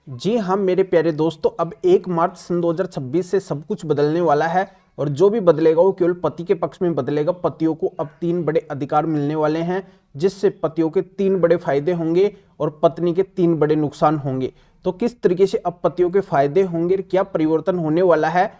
जी हाँ मेरे प्यारे दोस्तों, अब 1 मार्च सन 2026 से सब कुछ बदलने वाला है और जो भी बदलेगा वो केवल पति के पक्ष में बदलेगा। पतियों को अब 3 बड़े अधिकार मिलने वाले हैं, जिससे पतियों के 3 बड़े फायदे होंगे और पत्नी के 3 बड़े नुकसान होंगे। तो किस तरीके से अब पतियों के फायदे होंगे, क्या परिवर्तन होने वाला है,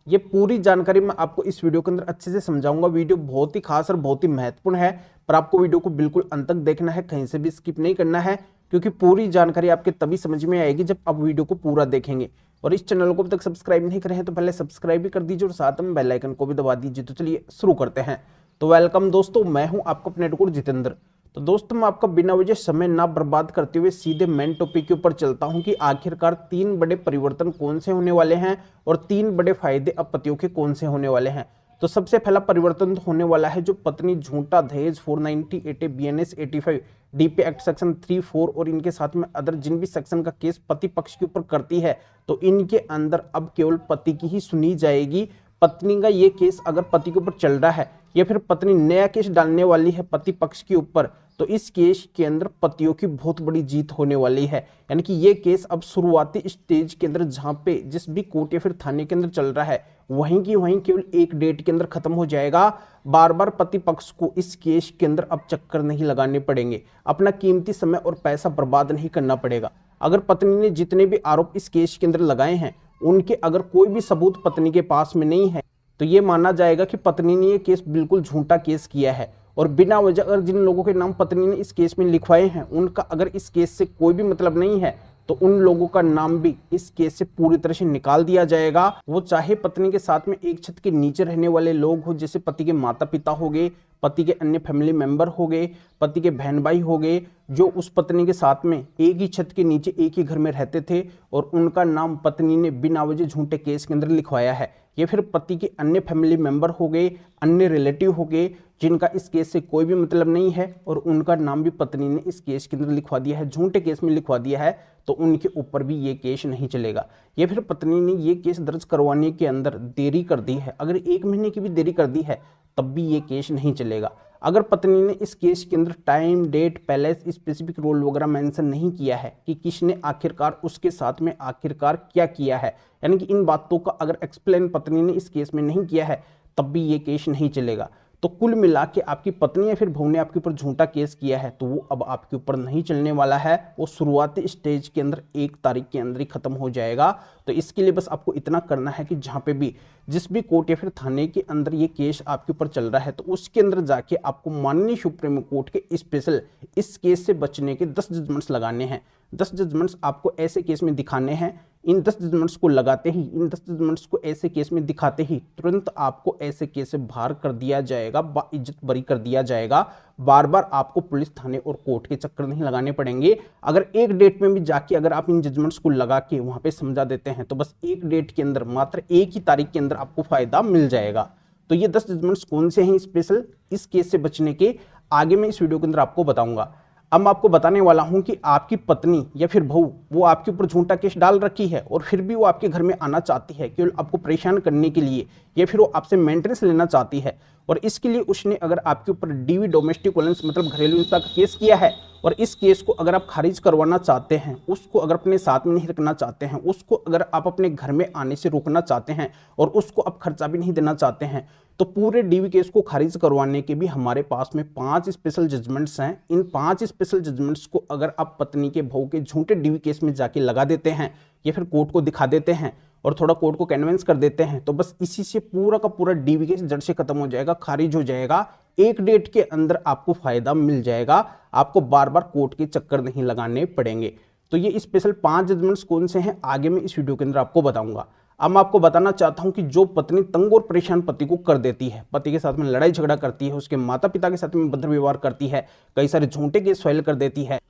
ये पूरी जानकारी मैं आपको इस वीडियो के अंदर अच्छे से समझाऊंगा। वीडियो बहुत ही खास और बहुत ही महत्वपूर्ण है, पर आपको वीडियो को बिल्कुल अंत तक देखना है, कहीं से भी स्किप नहीं करना है, क्योंकि पूरी जानकारी आपके तभी समझ में आएगी जब आप वीडियो को पूरा देखेंगे। और इस चैनल को अभी तक सब्सक्राइब नहीं करे हैं तो पहले सब्सक्राइब भी कर दीजिए और साथ में बेल आइकन को भी दबा दीजिए। तो चलिए शुरू करते हैं। तो वेलकम दोस्तों, मैं हूं आपका अपने एडवोकेट जितेंद्र। तो दोस्तों मैं आपका बिना वजह समय ना बर्बाद करते हुए सीधे मेन टॉपिक के ऊपर चलता हूं कि आखिरकार 3 बड़े परिवर्तन कौन से होने वाले हैं और 3 बड़े फायदे अब पतियों के कौन से होने वाले हैं। तो सबसे पहला परिवर्तन होने वाला है जो पत्नी झूठा दहेज 490 8 BNS 85 DP एक्ट सेक्शन 3, 4 और इनके साथ में अदर जिन भी सेक्शन का केस पति पक्ष के ऊपर करती है, तो इनके अंदर अब केवल पति की ही सुनी जाएगी। पत्नी का ये केस अगर पति के ऊपर चल रहा है या फिर पत्नी नया केस डालने वाली है पति पक्ष के ऊपर, तो इस केस के अंदर पतियों की बहुत बड़ी जीत होने वाली है। यानी कि ये केस अब शुरुआती स्टेज के अंदर जहां पे जिस भी कोर्ट या फिर थाने के अंदर चल रहा है, वहीं की वहीं केवल एक डेट के अंदर खत्म हो जाएगा। बार बार पति पक्ष को इस केस के अंदर अब चक्कर नहीं लगाने पड़ेंगे, अपना कीमती समय और पैसा बर्बाद नहीं करना पड़ेगा। अगर पत्नी ने जितने भी आरोप इस केस के अंदर लगाए हैं, उनके अगर कोई भी सबूत पत्नी के पास में नहीं है, तो ये माना जाएगा कि पत्नी ने ये केस बिल्कुल झूठा केस किया है। और बिना वजह अगर जिन लोगों के नाम पत्नी ने इस केस में लिखवाए हैं, उनका अगर इस केस से कोई भी मतलब नहीं है, तो उन लोगों का नाम भी इस केस से पूरी तरह से निकाल दिया जाएगा। वो चाहे पत्नी के साथ में एक छत के नीचे रहने वाले लोग हो, जैसे पति के माता पिता हो गए, पति के अन्य फैमिली मेंबर हो गए, पति के बहन भाई हो गए, जो उस पत्नी के साथ में एक ही छत के नीचे एक ही घर में रहते थे और उनका नाम पत्नी ने बिना वजह झूठे केस के अंदर लिखवाया है। या फिर पति के अन्य फैमिली मेंबर हो गए, अन्य रिलेटिव हो गए, जिनका इस केस से कोई भी मतलब नहीं है और उनका नाम भी पत्नी ने इस केस के अंदर लिखवा दिया है, झूठे केस में लिखवा दिया है, तो उनके ऊपर भी ये केस नहीं चलेगा। या फिर पत्नी ने ये केस दर्ज करवाने के अंदर देरी कर दी है, अगर 1 महीने की भी देरी कर दी है, तब भी ये केस नहीं चलेगा। अगर पत्नी ने इस केस के अंदर time, date, place, specific role वगैरह मेंशन नहीं किया है कि किसने आखिरकार उसके साथ में आखिरकार क्या किया है, यानी कि इन बातों का अगर एक्सप्लेन पत्नी ने इस केस में नहीं किया है, तब भी ये केस नहीं चलेगा। तो कुल मिला के आपकी पत्नी या फिर बहू ने आपके ऊपर झूठा केस किया है, तो वो अब आपके ऊपर नहीं चलने वाला है, वो शुरुआती स्टेज के अंदर 1 तारीख के अंदर ही खत्म हो जाएगा। तो इसके लिए बस आपको इतना करना है कि जहाँ पे भी जिस भी कोर्ट या फिर थाने के अंदर ये केस आपके ऊपर चल रहा है, तो उसके अंदर जाके आपको माननीय सुप्रीम कोर्ट के स्पेशल इस केस से बचने के 10 जजमेंट्स लगाने हैं। 10 जजमेंट्स आपको ऐसे केस में दिखाने हैं। इन 10 जजमेंट्स को लगाते ही, इन 10 जजमेंट्स को ऐसे केस में दिखाते ही तुरंत आपको ऐसे केस से बाहर कर दिया जाएगा, बाइज्जत बरी कर दिया जाएगा। बार बार आपको पुलिस, थाने और कोर्ट के चक्कर नहीं लगाने पड़ेंगे। अगर एक डेट में भी जाके अगर आप इन जजमेंट्स को लगा के वहां पे समझा देते हैं, तो बस एक डेट के अंदर, मात्र एक ही तारीख के अंदर आपको फायदा मिल जाएगा। तो ये 10 जजमेंट्स कौन से हैं स्पेशल इस केस से बचने के, आगे मैं इस वीडियो के अंदर आपको बताऊंगा। अब मैं आपको बताने वाला हूं कि आपकी पत्नी या फिर बहू वो आपके ऊपर झूठा केस डाल रखी है और फिर भी वो आपके घर में आना चाहती है केवल आपको परेशान करने के लिए, या फिर वो आपसे मेंटेनेंस लेना चाहती है, और इसके लिए उसने अगर आपके ऊपर DV डोमेस्टिक वायलेंस मतलब घरेलू हिंसा का केस किया है, और इस केस को अगर आप खारिज करवाना चाहते हैं, उसको अगर अपने साथ में नहीं रखना चाहते हैं, उसको अगर आप अपने घर में आने से रोकना चाहते हैं और उसको आप खर्चा भी नहीं देना चाहते हैं, तो पूरे DV केस को खारिज करवाने के भी हमारे पास में 5 स्पेशल जजमेंट्स हैं। इन 5 स्पेशल जजमेंट्स को अगर आप पत्नी के बहू के झूठे DV केस में जाके लगा देते हैं या फिर कोर्ट को दिखा देते हैं और थोड़ा कोर्ट को कन्विंस कर देते हैं, तो बस इसी से पूरा का पूरा DV केस जड़ से खत्म हो जाएगा, खारिज हो जाएगा। एक डेट के अंदर आपको फायदा मिल जाएगा, आपको बार बार कोर्ट के चक्कर नहीं लगाने पड़ेंगे। तो ये स्पेशल 5 जजमेंट्स कौन से हैं, आगे मैं इस वीडियो के अंदर आपको बताऊंगा। अब मैं आपको बताना चाहता हूं कि जो पत्नी तंग और परेशान पति को कर देती है, पति के साथ में लड़ाई झगड़ा करती है, उसके माता पिता के साथ में भद्र व्यवहार करती है, कई सारे झूठे केस फाइल कर देती है,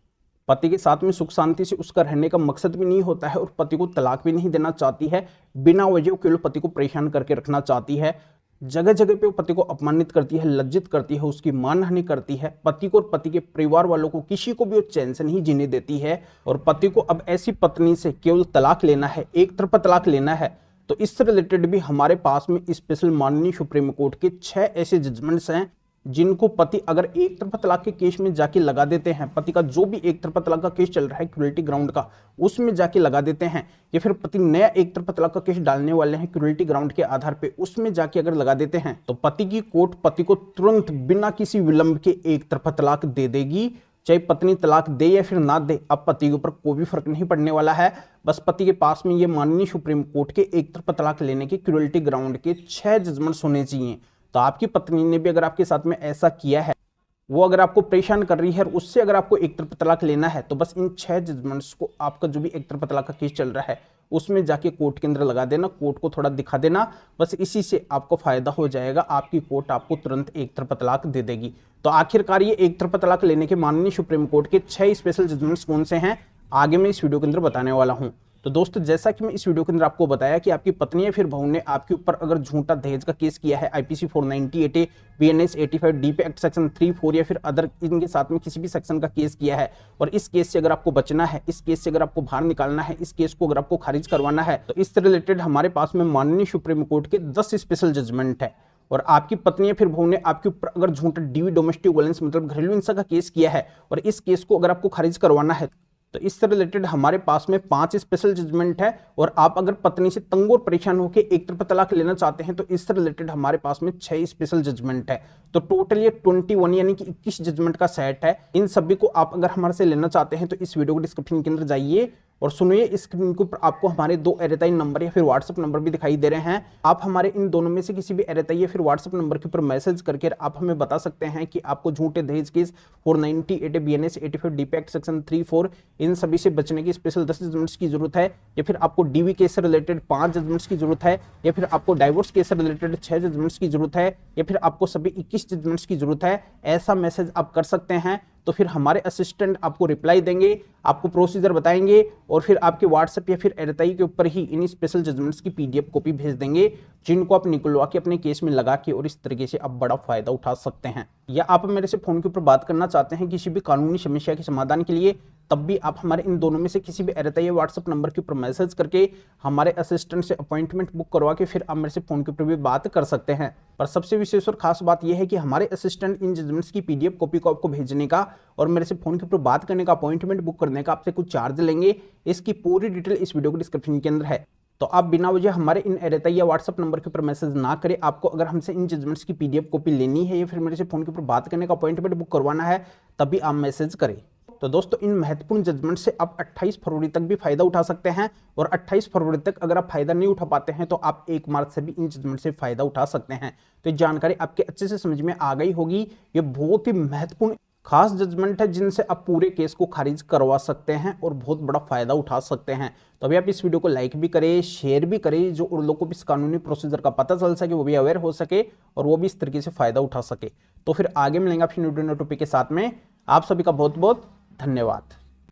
पति के साथ में सुख शांति से उसका रहने का मकसद भी नहीं होता है और पति को तलाक भी नहीं देना चाहती है, बिना वजह केवल पति को परेशान करके रखना चाहती है, जगह जगह पे वो पति को अपमानित करती है, लज्जित करती है, उसकी मानहानि करती है, पति को और पति के परिवार वालों को किसी को भी वो चैन से नहीं जीने देती है, और पति को अब ऐसी पत्नी से केवल तलाक लेना है, एक तरफा तलाक लेना है। तो इससे रिलेटेड भी हमारे पास में स्पेशल माननीय सुप्रीम कोर्ट के 6 ऐसे जजमेंट्स हैं जिनको पति अगर एक तरफा तलाक के केस में जाके लगा देते हैं, पति का जो भी एक तरफा तलाक का केस चल रहा है क्रूरल्टी ग्राउंड का, उसमें जाके लगा देते हैं, या फिर पति नया एक तरफा तलाक का केस डालने वाले हैं क्रूरल्टी ग्राउंड के आधार पे, उसमें जाके अगर लगा देते हैं तो पति की कोर्ट पति को तुरंत बिना किसी विलंब के एक तरफा तलाक दे देगी। चाहे पत्नी तलाक दे या फिर ना दे, अब पति के ऊपर कोई भी फर्क नहीं पड़ने वाला है। बस पति के पास में ये माननीय सुप्रीम कोर्ट के एक तरफा तलाक लेने के क्रूरल्टी ग्राउंड के 6 जजमेंट्स होने चाहिए। तो आपकी पत्नी ने भी अगर आपके साथ में ऐसा किया है, वो अगर आपको परेशान कर रही है और उससे अगर आपको एक तरफा तलाक लेना है, तो बस इन 6 जजमेंट्स को आपका जो भी एक तरफा तलाक का केस चल रहा है उसमें जाके कोर्ट के अंदर लगा देना, कोर्ट को थोड़ा दिखा देना, बस इसी से आपको फायदा हो जाएगा। आपकी कोर्ट आपको तुरंत एक तरफा तलाक दे देगी। तो आखिरकार ये एक तरफा तलाक लेने के माननीय सुप्रीम कोर्ट के 6 स्पेशल जजमेंट्स कौन से हैं, आगे मैं इस वीडियो के अंदर बताने वाला हूं। तो दोस्तों, जैसा कि मैं इस वीडियो के अंदर आपको बताया कि आपकी पत्नी या फिर बहू ने आपके ऊपर अगर झूठा दहेज का केस किया है IPC 498A, BNS 85 DP act section 3-4 या फिर अदर इनके साथ में किसी भी सेक्शन का केस किया है, और इस केस से अगर आपको बचना है, इस केस से अगर आपको बाहर निकालना है, इस केस को अगर आपको खारिज करवाना है, तो इससे रिलेटेड हमारे पास में माननीय सुप्रीम कोर्ट के 10 स्पेशल जजमेंट है। और आपकी पत्नी या फिर बहू ने आपके ऊपर अगर झूठा डीवी डोमेस्टिक वायलेंस मतलब घरेलू हिंसा का केस किया है, और इस केस को अगर आपको खारिज करवाना है, तो इससे रिलेटेड हमारे पास में 5 स्पेशल जजमेंट है। और आप अगर पत्नी से तंग और परेशान होकर एक तरफा तलाक लेना चाहते हैं, तो इससे रिलेटेड हमारे पास में 6 स्पेशल जजमेंट है। तो टोटल ये 21 यानी कि 21 जजमेंट का सेट है। इन सभी को आप अगर हमारे से लेना चाहते हैं तो इस वीडियो को डिस्क्रिप्शन के अंदर जाइए और सुनिए। स्क्रीन के ऊपर आपको हमारे 2 एरेताई नंबर या फिर व्हाट्सएप नंबर भी दिखाई दे रहे हैं। आप हमारे इन दोनों में से किसी भी एरेताई या फिर व्हाट्सएप नंबर के ऊपर मैसेज करके आप हमें बता सकते हैं कि आपको झूठे दहेज case 498 BNS 85 DP act section 3-4 इन सभी से बचने की स्पेशल 10 जजमेंट्स की जरूरत है, या फिर आपको डीवी केस से रिलेटेड 5 जजमेंट्स की जरूरत है, या फिर आपको डाइवोर्स केस से रिलेटेड 6 जजमेंट्स की जरूरत है, या फिर आपको सभी 21 जजमेंट्स की जरूरत है, ऐसा मैसेज आप कर सकते हैं। तो फिर हमारे असिस्टेंट आपको रिप्लाई देंगे, आपको प्रोसीजर बताएंगे, और फिर आपके व्हाट्सएप या फिर एरेताई के ऊपर ही इन स्पेशल जजमेंट्स की PDF कॉपी भेज देंगे, जिनको आप निकलवा के अपने केस में लगा के और इस तरीके से आप बड़ा फायदा उठा सकते हैं। या आप मेरे से फोन के ऊपर बात करना चाहते हैं किसी भी कानूनी समस्या के समाधान के लिए, तब भी आप हमारे इन दोनों में से किसी भी एरेताई या व्हाट्सएप नंबर के ऊपर मैसेज करके हमारे असिस्टेंट से अपॉइंटमेंट बुक करवा के फिर आप मेरे से फोन के ऊपर भी बात कर सकते हैं। पर सबसे विशेष और खास बात यह है कि हमारे असिस्टेंट इन जजमेंट्स की PDF कॉपी को आपको भेजने का और मेरे से फोन के ऊपर बात करने का, अपॉइंटमेंट बुक करने का आपसे कुछ चार्ज लेंगे। इसकी पूरी डिटेल इस वीडियो के डिस्क्रिप्शन के अंदर है। तो आप बिना वजह हमारे इन एरेताई या व्हाट्सएप नंबर के ऊपर मैसेज ना करें। आपको अगर हमसे इन जजमेंट्स की PDF कॉपी लेनी है या फिर मेरे से फोन के ऊपर बात करने का, अपॉइंटमेंट बुक करवाना है, तभी आप मैसेज करें। तो दोस्तों, इन महत्वपूर्ण जजमेंट से आप 28 फरवरी तक भी फायदा उठा सकते हैं, और 28 फरवरी तक अगर आप फायदा नहीं उठा पाते हैं तो आप 1 मार्च से भी इन जजमेंट से फायदा उठा सकते हैं। तो ये जानकारी आपके अच्छे से समझ में आ गई होगी। ये बहुत ही महत्वपूर्ण खास जजमेंट है जिनसे आप पूरे केस को खारिज करवा सकते हैं और बहुत बड़ा फायदा उठा सकते हैं। तो अभी आप इस वीडियो को लाइक भी करें, शेयर भी करें, जो उन लोगों को भी इस कानूनी प्रोसीजर का पता चल सके, वो भी अवेयर हो सके और वो भी इस तरीके से फायदा उठा सके। तो फिर आगे मिलेंगे आपसे न्यू टॉपिक के साथ में। आप सभी का बहुत बहुत धन्यवाद।